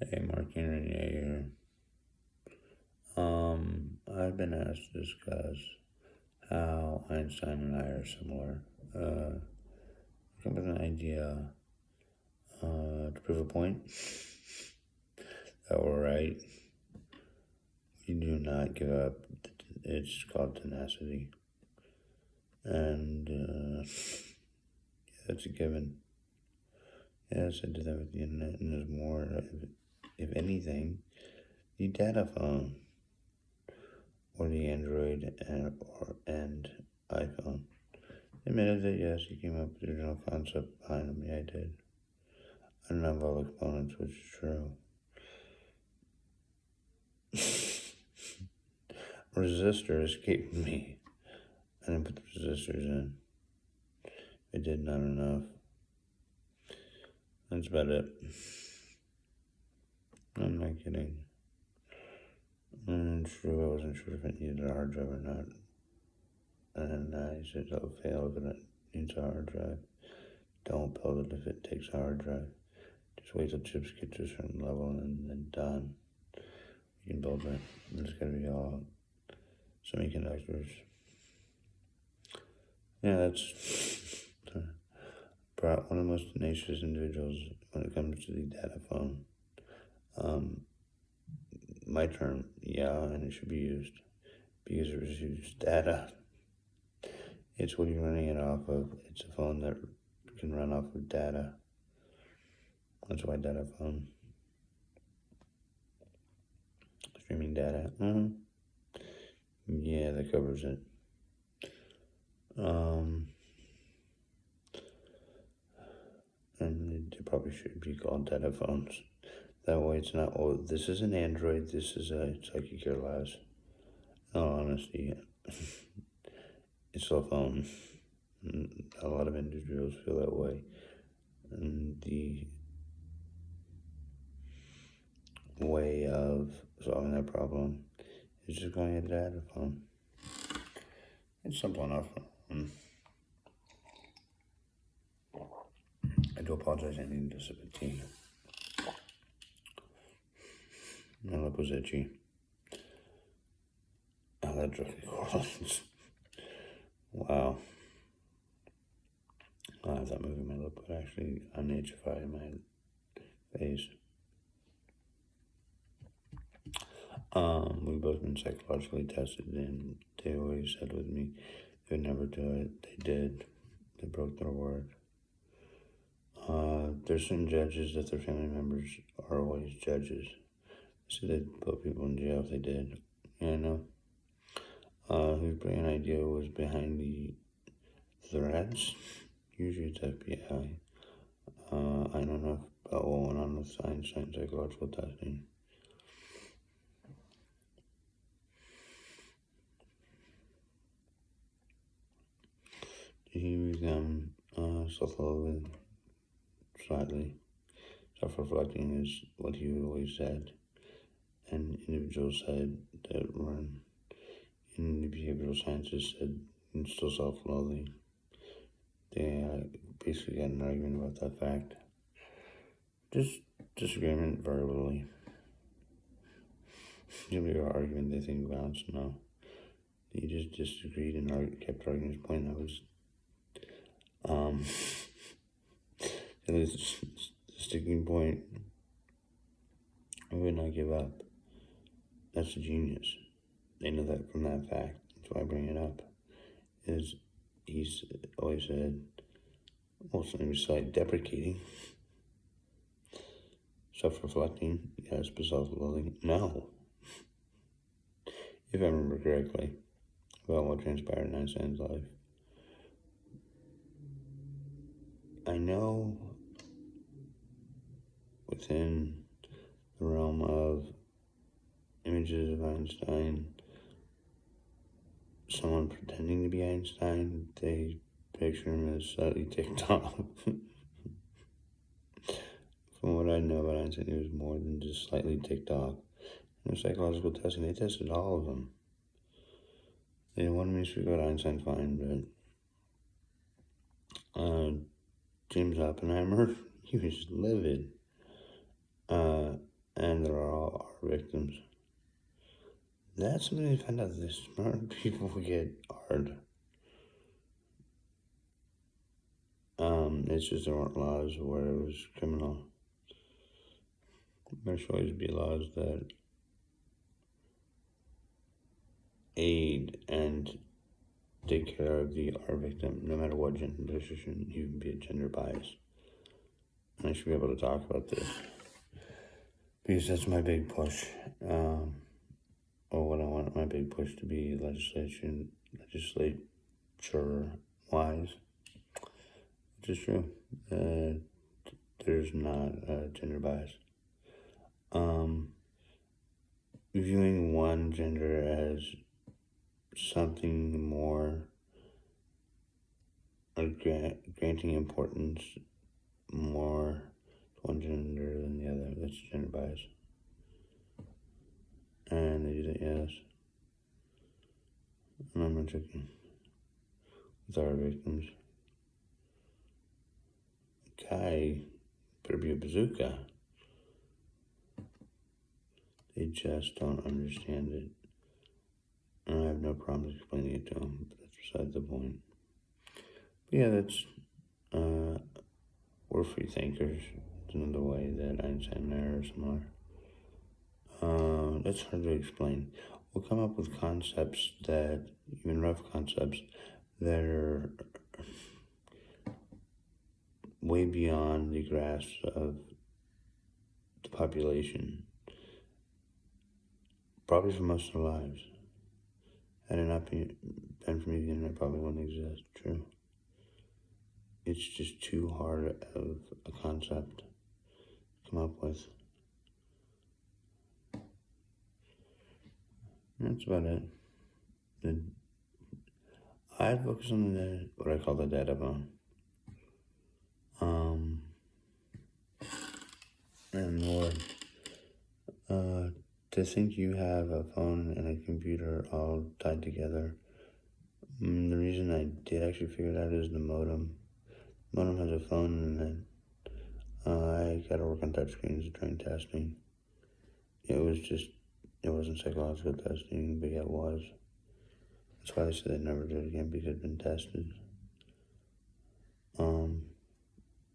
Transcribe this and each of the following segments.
Hey, Mark Henry here. I've been asked to discuss how Einstein and I are similar. Come with an idea to prove a point that we're right. We do not give up. It's called tenacity, and that's a given. Yes, I did that with the internet, and there's more. If anything, the data phone or the Android and iPhone. Admitted that yes, he came up with the original concept behind them. Yeah, I did. I don't have all the components, which is true. Resistor escaped me. I didn't put the resistors in. I did not enough. That's about it. I'm not kidding. True, I wasn't sure if it needed a hard drive or not. And I said it'll fail if it needs a hard drive. Don't build it if it takes a hard drive. Just wait till chips get to a certain level and then done. You can build it. It's gonna be all semiconductors. Yeah, that's one of the most tenacious individuals when it comes to the data phone. My term, yeah, and it should be used because it receives data. It's what you're running it off of. It's a phone that can run off of data. That's why data phone. Streaming data. Yeah, that covers it. And it probably should be called data phones. That way it's not, oh, this is an Android, this is it's like you care less. In all honesty, it's still a phone. A lot of individuals feel that way. And the way of solving that problem is just going at the data phone. It's simple enough. I do apologize, I need to sip of tea. My lip was itchy. Oh, that drove me close. Wow. I thought moving my lip would actually unitchify my face. We've both been psychologically tested, and they always said with me, they would never do it. They did. They broke their word. There's some judges that their family members are always judges. So they'd put people in jail if they did. Yeah, I know. Whose brilliant idea was behind the threats? Usually it's FBI. I don't know about what went on with Einstein psychological testing. He become self-loathing slightly. Self-reflecting is what he always said. And individuals said that were in the behavioral sciences said it's still self-loathing. They basically got an argument about that fact. Just disagreement verbally. Give me your argument, they think violence, no. They just disagreed and kept arguing his point. That was the sticking point. I would not give up. That's a genius. They know that from that fact. That's why I bring it up. He's always said, well, something slight deprecating, self-reflecting, yes, but self-loathing, no. If I remember correctly, about what transpired in Einstein's life. I know within the realm of images of Einstein, someone pretending to be Einstein, they picture him as slightly ticked off. From what I know about Einstein, he was more than just slightly ticked off. In psychological testing, they tested all of them. They wanted me to speak about Einstein, fine, but James Oppenheimer, he was livid. victims. That's something I found out that smart people get hard. It's just there weren't laws where it was criminal. There should always be laws that aid and take care of our victim, no matter what gender. There shouldn't even be a gender bias. And I should be able to talk about this because that's my big push. Or what I want my big push to be legislature-wise, which is true. There's not a gender bias. Viewing one gender as something more, or granting importance more to one gender than the other, that's gender bias. And they do that, yes. And I'm checking with our victims. Guy better be a bazooka. They just don't understand it. And I have no problem explaining it to them, but that's beside the point. But yeah, that's, we're free thinkers. It's another way that Einstein and I are similar. That's hard to explain. We'll come up with concepts that, even rough concepts, that are way beyond the grasp of the population, probably for most of their lives. Had it not been for me, the internet probably wouldn't exist. True. It's just too hard of a concept to come up with. That's about it. I'd focus on what I call the data bone. And Lord, to think you have a phone and a computer all tied together. The reason I did actually figure it out is the modem. Modem has a phone, and then I got to work on touchscreens during testing. It wasn't psychological testing, but yeah, it was. That's why they said they'd never do it again, because it'd been tested.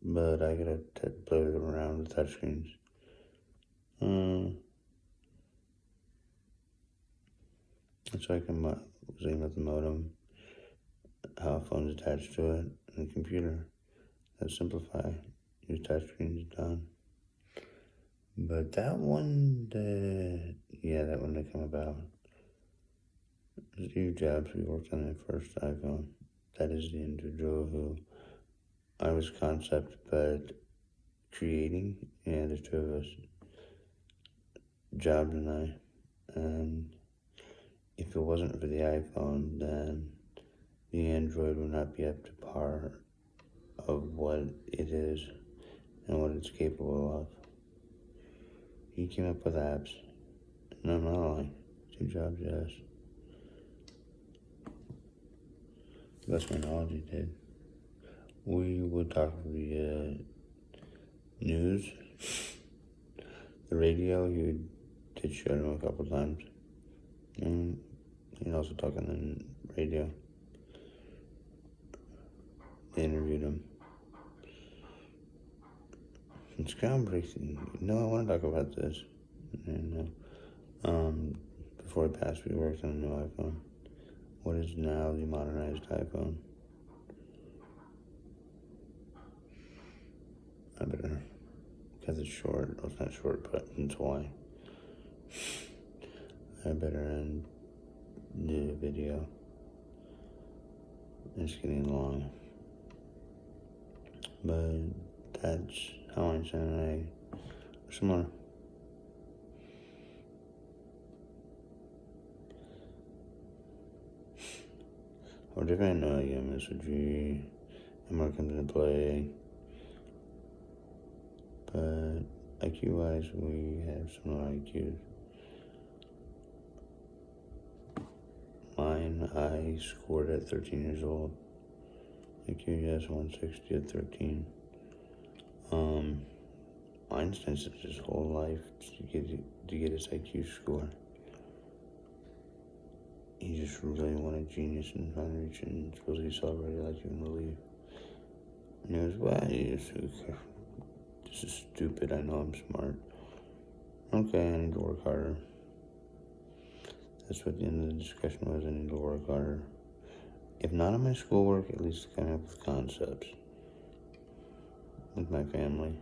But I gotta play around with touchscreens. That's why I was thinking about the modem, how a phone's attached to it, and a computer. That's simplify. Use touchscreens, done. But that one didn't come about. Steve Jobs, who worked on the first iPhone. That is the individual who I was concept, but creating. Yeah, there's two of us, Jobs and I. And if it wasn't for the iPhone, then the Android would not be up to par of what it is and what it's capable of. He came up with apps. No, not lying. Steve Jobs, yes. That's my knowledge he did. We would talk the news, the radio. He did show him a couple times. And he'd also talk on the radio. They interviewed him. It's groundbreaking. No, I want to talk about this. And before it passed, we worked on a new iPhone. What is now the modernized iPhone? I better, because it's short. Well, it's not short, but it's why. I better end the video. It's getting long. But that's how Einstein and I are similar. Or different, MSG, and more comes into play. But IQ-wise, we have similar IQs. Mine, I scored at 13 years old. IQ, yes, 160 at 13. Einstein spent his whole life to get his IQ score. He just really wanted genius and finally reached it and supposedly celebrated like you wouldn't believe. And he was, well, this is stupid, I know I'm smart. Okay, I need to work harder. That's what the end of the discussion was, I need to work harder. If not on my schoolwork, at least come up with concepts with my family.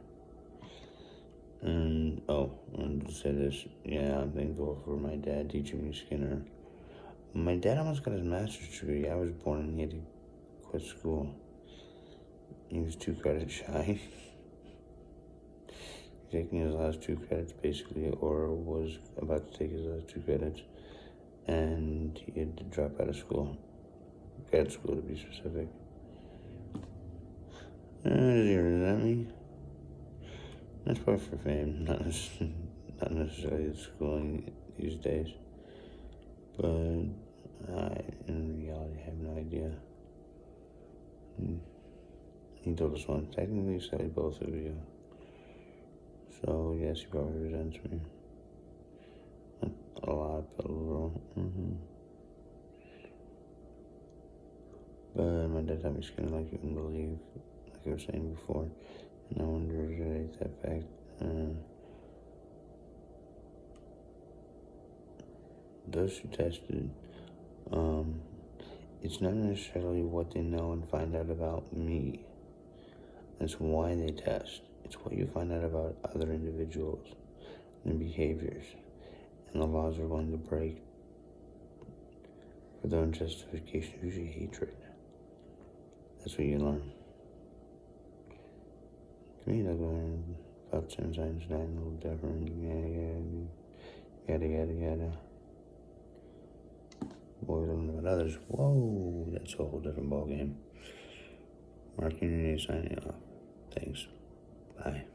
And, and to say this, yeah, I'm thankful for my dad teaching me Skinner. My dad almost got his master's degree. I was born and he had to quit school. He was 2 credits shy. Taking his last 2 credits, basically, or was about to take his last 2 credits. And he had to drop out of school. Grad school, to be specific. Does he resent me? That's probably for fame, not necessarily the schooling these days. But I, in reality, have no idea. He told us once, technically, say both of you. So, yes, he probably resents me. A lot, but a little. But my dad taught me Skinner like you wouldn't believe, like I was saying before. And I wanted to reiterate that fact. Those who tested, it's not necessarily what they know and find out about me. That's why they test. It's what you find out about other individuals and their behaviors. And the laws are willing to break for their own justification, usually hatred. That's what you learn. To me, I learned about since Einstein, a little different. Yada. Boy, learning about others. Whoa, that's a whole different ballgame. Mark Unity signing off. Thanks. Bye.